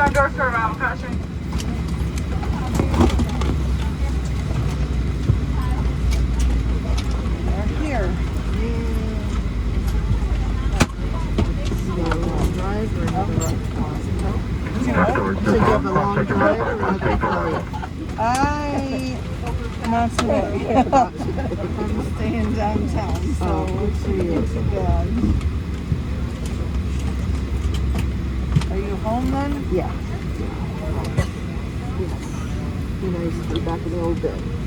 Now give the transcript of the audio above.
outdoor survival caution. They're here. Drive or another You know, So you have a long drive or another flight? not today. I'm staying downtown, so good for you. not too bad. Are you home then? Yeah. Be nice to be back in the old bed.